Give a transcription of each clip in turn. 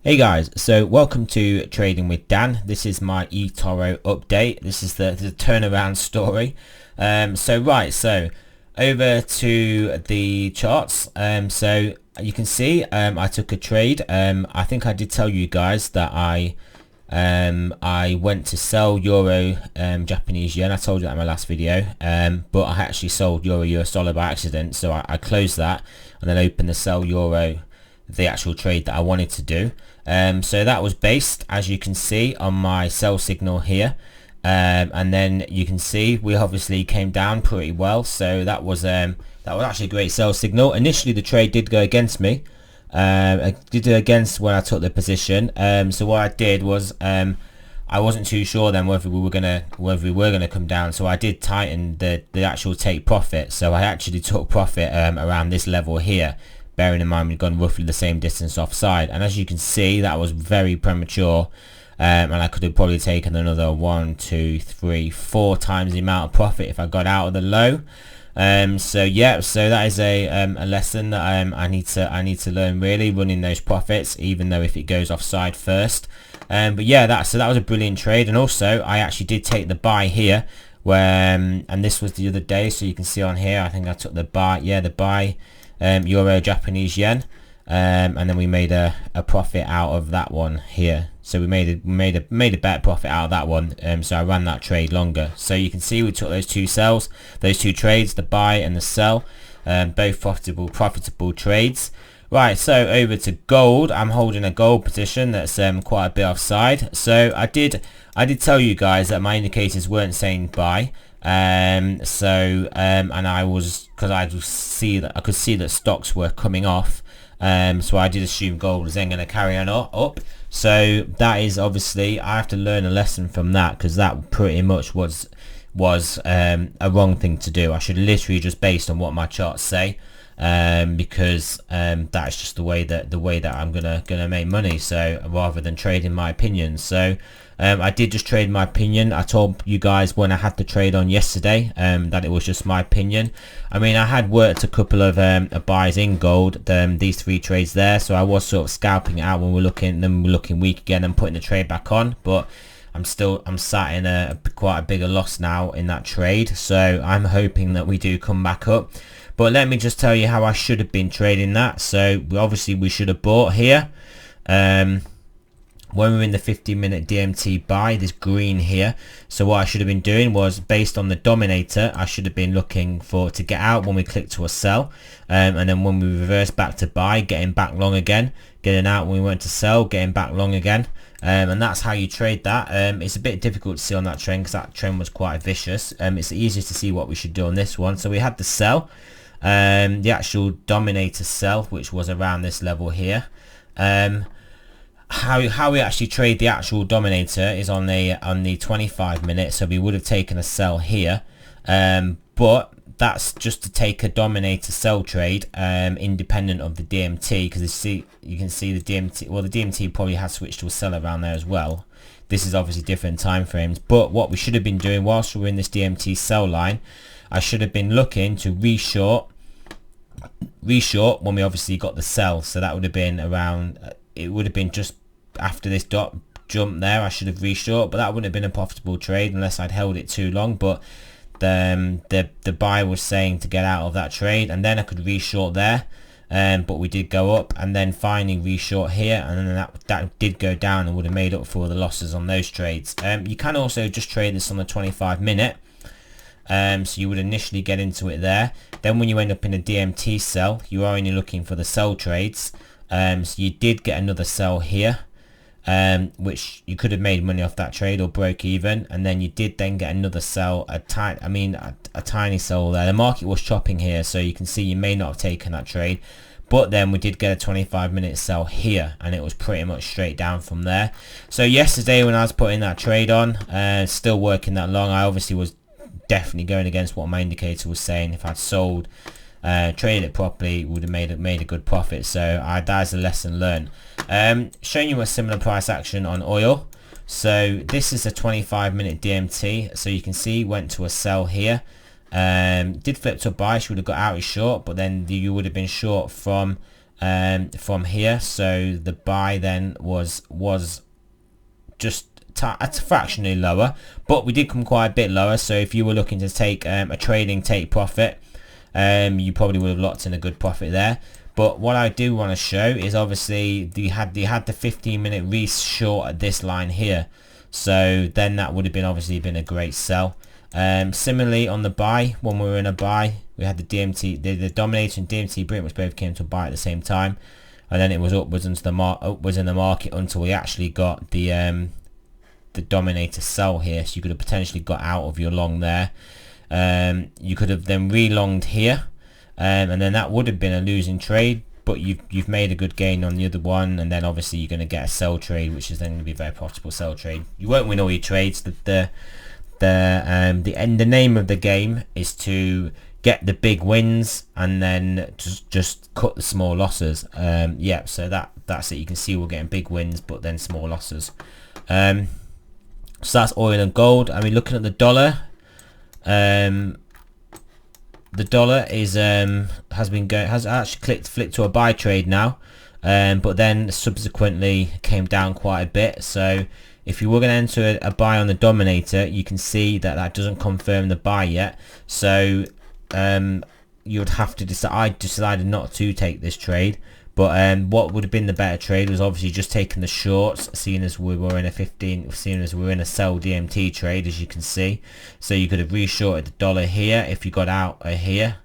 Hey guys, so welcome to Trading with Dan. This is my Etoro update. This is the turnaround story. So over to the charts. So you can see I took a trade. I think I did tell you guys that I went to sell Euro Japanese yen. I told you that in my last video, but I actually sold Euro US dollar by accident. So I closed that and then opened the sell Euro, the actual trade that I wanted to do. So that was based, as you can see, on my sell signal here, and then you can see we obviously came down pretty well. So that was actually a great sell signal. Initially the trade did go against me. It did go against when I took the position. So what I did was I wasn't too sure then whether we were gonna come down, so I did tighten the actual take profit. So I actually took profit around this level here, bearing in mind we've gone roughly the same distance offside, and as you can see that was very premature, and I could have probably taken another 1, 2, 3, 4 times the amount of profit if I got out of the low. So yeah, so that is a lesson that I need to learn, really, running those profits even though if it goes offside first. But yeah, that was a brilliant trade. And also I actually did take the buy here where and this was the other day, so you can see on here I think I took the buy, the buy Euro Japanese yen, and then we made a profit out of that one here. So we made a better profit out of that one. So I ran that trade longer. So you can see we took those two trades, the buy and the sell, both profitable trades. Right, so over to gold. I'm holding a gold position that's quite a bit offside. So I did tell you guys that my indicators weren't saying buy. And I was, because I could see that stocks were coming off, so I did assume gold was then going to carry on up. So that is obviously, I have to learn a lesson from that, because that pretty much was a wrong thing to do. I should literally just based on what my charts say, because that's just the way that I'm gonna make money. So rather than trading my opinion, so I did just trade my opinion. I told you guys when I had the trade on yesterday that it was just my opinion. I mean, I had worked a couple of buys in gold, these 3 trades there, so I was sort of scalping it out when we're looking weak again and putting the trade back on. But I'm sat in quite a bigger loss now in that trade, so I'm hoping that we do come back up. But let me just tell you how I should have been trading that. So obviously we should have bought here when we were in the 15-minute DMT buy, this green here. So what I should have been doing was, based on the Dominator, I should have been looking to get out when we click to a sell, and then when we reverse back to buy, getting back long again, getting out when we went to sell, getting back long again. And that's how you trade that. It's a bit difficult to see on that trend because that trend was quite vicious. It's easier to see what we should do on this one. So we had the sell, the actual Dominator sell, which was around this level here. How we actually trade the actual Dominator is on the 25 minute, so we would have taken a sell here, but that's just to take a Dominator sell trade independent of the DMT, because you can see the DMT, well, the DMT probably has switched to a sell around there as well. This is obviously different time frames, but what we should have been doing whilst we were in this DMT sell line, I should have been looking to reshort when we obviously got the sell. So that would have been around, it would have been just after this dot jump there. I should have reshort, but that wouldn't have been a profitable trade unless I'd held it too long. But the buyer was saying to get out of that trade, and then I could reshort there, but we did go up, and then finally reshort here, and then that did go down and would have made up for the losses on those trades. You can also just trade this on the 25 minute. So you would initially get into it there, then when you end up in a DMT sell, you are only looking for the sell trades. So you did get another sell here, which you could have made money off that trade or broke even, and then you did then get another sell, a tiny sell there. The market was chopping here, so you can see you may not have taken that trade, but then we did get a 25-minute sell here, and it was pretty much straight down from there. So yesterday when I was putting that trade on, still working that long, I obviously was definitely going against what my indicator was saying. If I'd sold, traded it properly, would have made a good profit. So that's a lesson learned. Showing you a similar price action on oil. So this is a 25-minute DMT, so you can see went to a sell here, did flip to a buy. She would have got out as short, but then you would have been short from from here. So the buy then was just a fractionally lower, but we did come quite a bit lower. So if you were looking to take a trading take profit, you probably would have locked in a good profit there. But what I do want to show is obviously they had the 15-minute re-short at this line here, so then that would have been obviously been a great sell. Similarly on the buy, when we were in a buy, we had the DMT, the Dominator and DMT pretty much both came to buy at the same time, and then it was upwards into the upwards in the market until we actually got the Dominator sell here. So you could have potentially got out of your long there. You could have then re-longed here, and then that would have been a losing trade, but you've made a good gain on the other one, and then obviously you're going to get a sell trade, which is then going to be a very profitable sell trade. You won't win all your trades. The name of the game is to get the big wins and then just cut the small losses. Yeah, so that's it. You can see we're getting big wins but then small losses. So that's oil and gold. I mean, looking at the dollar, the dollar is has actually flicked to a buy trade now, but then subsequently came down quite a bit. So if you were going to enter a buy on the Dominator, you can see that doesn't confirm the buy yet. So you would have to decide. I decided not to take this trade, but what would have been the better trade was obviously just taking the shorts, seeing as we were in a sell DMT trade, as you can see. So you could have re-shorted the dollar here if you got out here.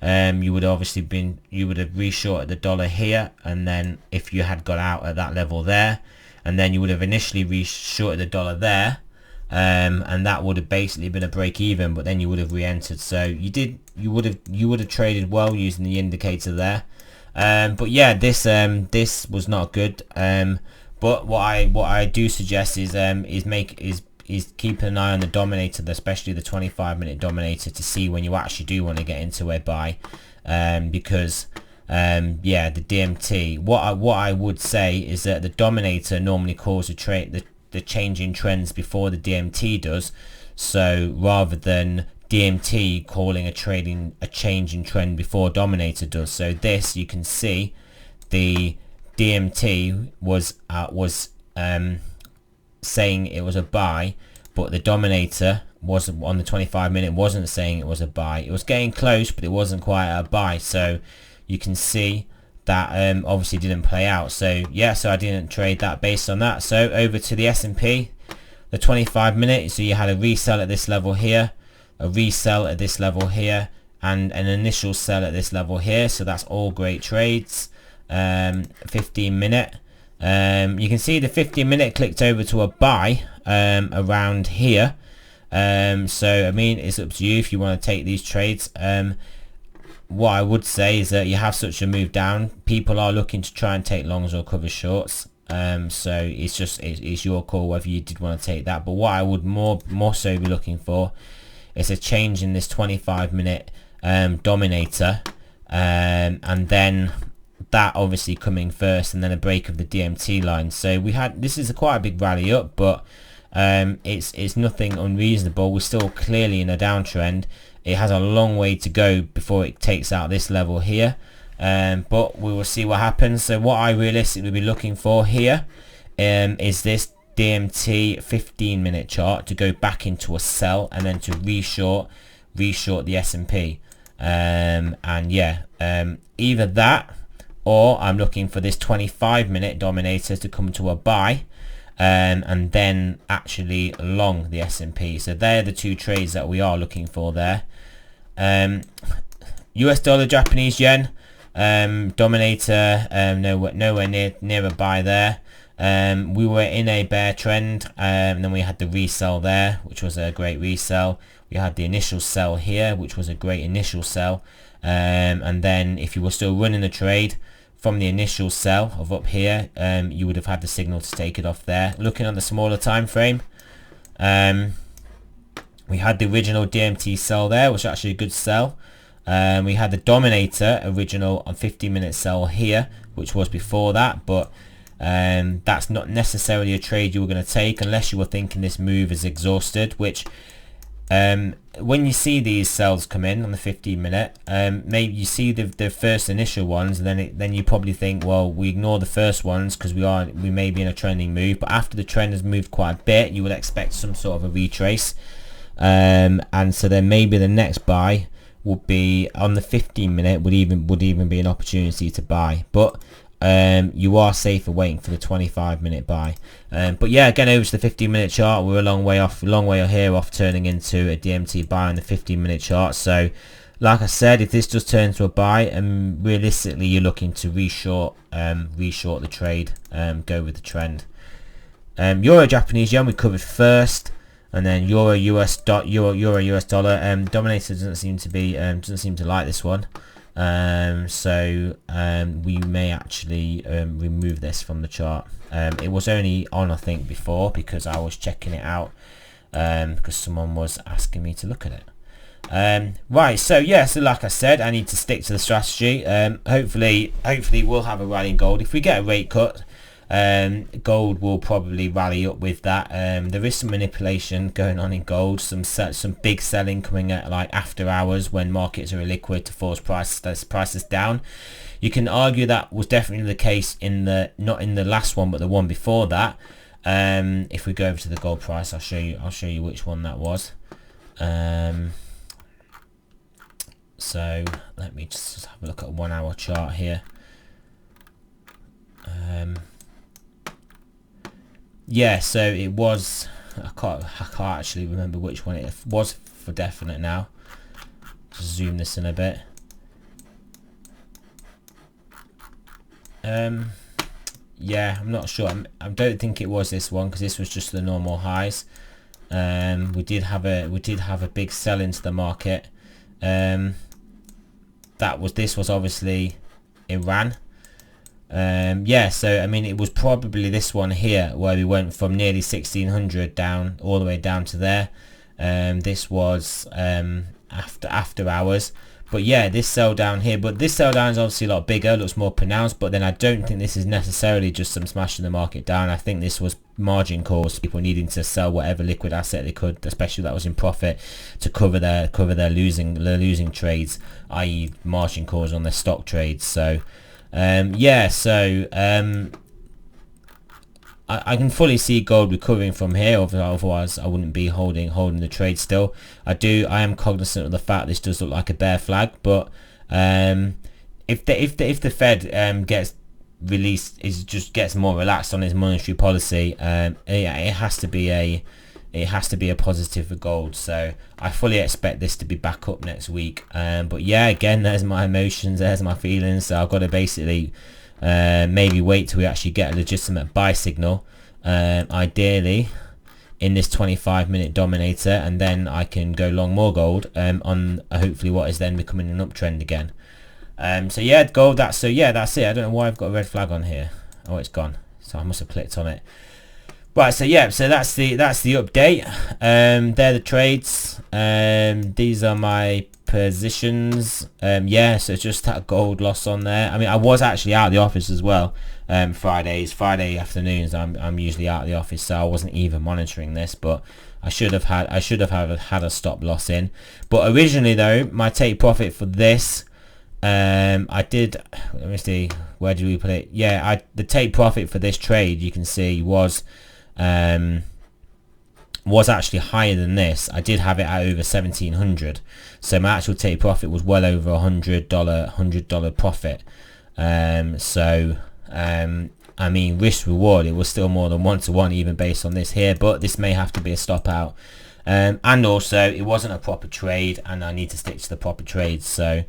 You would have re-shorted the dollar here, and then if you had got out at that level there, and then you would have initially re-shorted the dollar there, and that would have basically been a break even, but then you would have re-entered. So you would have traded well using the indicator there. But yeah, this was not good. But what I do suggest is keeping an eye on the Dominator, especially the 25-minute Dominator, to see when you actually do want to get into a buy, because yeah, the DMT. What I would say is that the Dominator normally calls the change in trends before the DMT does. So rather than DMT calling a change in trend before Dominator does. So this, you can see the DMT was saying it was a buy, but the Dominator was on the 25-minute wasn't saying it was a buy. It was getting close, but it wasn't quite a buy. So you can see that obviously didn't play out. So yeah, so I didn't trade that based on that. So over to the S&P, the 25-minute. So you had a resell at this level here, a resell at this level here, and an initial sell at this level here. So that's all great trades. 15-minute, you can see the 15-minute clicked over to a buy around here. So I mean, it's up to you if you want to take these trades. What I would say is that you have such a move down, people are looking to try and take longs or cover shorts. So it's your call whether you did want to take that. But what I would more so be looking for is a change in this 25-minute Dominator, and then that obviously coming first, and then a break of the DMT line. So this is quite a big rally up, but it's nothing unreasonable. We're still clearly in a downtrend. It has a long way to go before it takes out this level here, but we will see what happens. So what I realistically be looking for here is this DMT 15-minute chart to go back into a sell, and then to re-short the S&P, and yeah, either that, or I'm looking for this 25-minute Dominator to come to a buy, and then actually long the S&P. So they're the two trades that we are looking for there. US dollar, Japanese yen, Dominator, nowhere near a buy there. We were in a bear trend, and then we had the resell there, which was a great resell. We had the initial sell here, which was a great initial sell, and then if you were still running the trade from the initial sell of up here, you would have had the signal to take it off there. Looking at the smaller time frame, we had the original DMT sell there, which was actually a good sell. We had the Dominator original on 15-minute sell here, which was before that, but that's not necessarily a trade you were going to take unless you were thinking this move is exhausted, which when you see these sells come in on the 15-minute, maybe you see the first initial ones, and then you probably think, well, we ignore the first ones because we may be in a trending move. But after the trend has moved quite a bit, you would expect some sort of a retrace, and so then maybe the next buy would be on the 15-minute, would even be an opportunity to buy. But you are safer waiting for the 25-minute buy. But yeah, again, over to the 15-minute chart, we're a long way here off turning into a DMT buy on the 15-minute chart. So like I said, if this does turn to a buy, and realistically you're looking to reshort the trade, go with the trend. Euro Japanese yen we covered first, and then Euro US dollar. Dominator doesn't seem to like this one. So we may actually remove this from the chart. It was only on, I think, before because I was checking it out, because someone was asking me to look at it. Right, so yeah, so like I said, I need to stick to the strategy. Hopefully we'll have a rally in gold. If we get a rate cut, gold will probably rally up with that. There is some manipulation going on in gold, some big selling coming at like after hours when markets are illiquid to force prices down. You can argue that was definitely the case not in the last one, but the one before that. If we go over to the gold price, I'll show you which one that was. So let me just have a look at a 1 hour chart here. Yeah, so it was, I can't actually remember which one it was for definite now. Just zoom this in a bit. Yeah, I'm not sure. I don't think it was this one because this was just the normal highs. We did have a big sell into the market. This was obviously Iran. Yeah, so I mean it was probably this one here where we went from nearly 1600 down all the way down to there. This was after hours, but yeah, this sell down here, but this sell down is obviously a lot bigger, looks more pronounced. But then I don't think this is necessarily just some smashing the market down. I think this was margin calls, people needing to sell whatever liquid asset they could, especially that was in profit, to cover their losing trades, i.e. margin calls on their stock trades. So yeah, so I can fully see gold recovering from here. Otherwise I wouldn't be holding the trade still. I am cognizant of the fact this does look like a bear flag, but if the Fed gets released, gets more relaxed on its monetary policy, it has to be a positive for gold. So I fully expect this to be back up next week. But yeah, again, there's my emotions, there's my feelings. So I've got to basically maybe wait till we actually get a legitimate buy signal, ideally in this 25-minute Dominator, and then I can go long more gold on hopefully what is then becoming an uptrend again. So yeah, gold, that's it. I don't know why I've got a red flag on here. Oh, it's gone, so I must have clicked on it. Right, so yeah, so that's the update. They're the trades. These are my positions. Yeah, so it's just that gold loss on there. I mean, I was actually out of the office as well. Friday afternoons, I'm usually out of the office, so I wasn't even monitoring this, but I should have had a stop loss in. But originally though, my take profit for this, I did, let me see, where did we put it? Yeah, the take profit for this trade, you can see, was actually higher than this. I did have it at over 1700, so my actual take profit was well over $100 profit. So I mean, risk reward, it was still more than 1-to-1 even based on this here, but this may have to be a stop out. And also it wasn't a proper trade, and I need to stick to the proper trades. So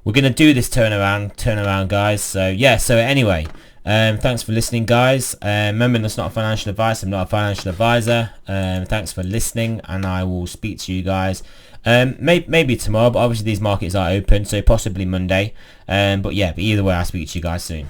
we're gonna do this turnaround guys. So yeah, so anyway, thanks for listening guys. Remember, that's not financial advice, I'm not a financial advisor. Thanks for listening, and I will speak to you guys maybe tomorrow, but obviously these markets are open, so possibly Monday. But yeah, but either way, I'll speak to you guys soon.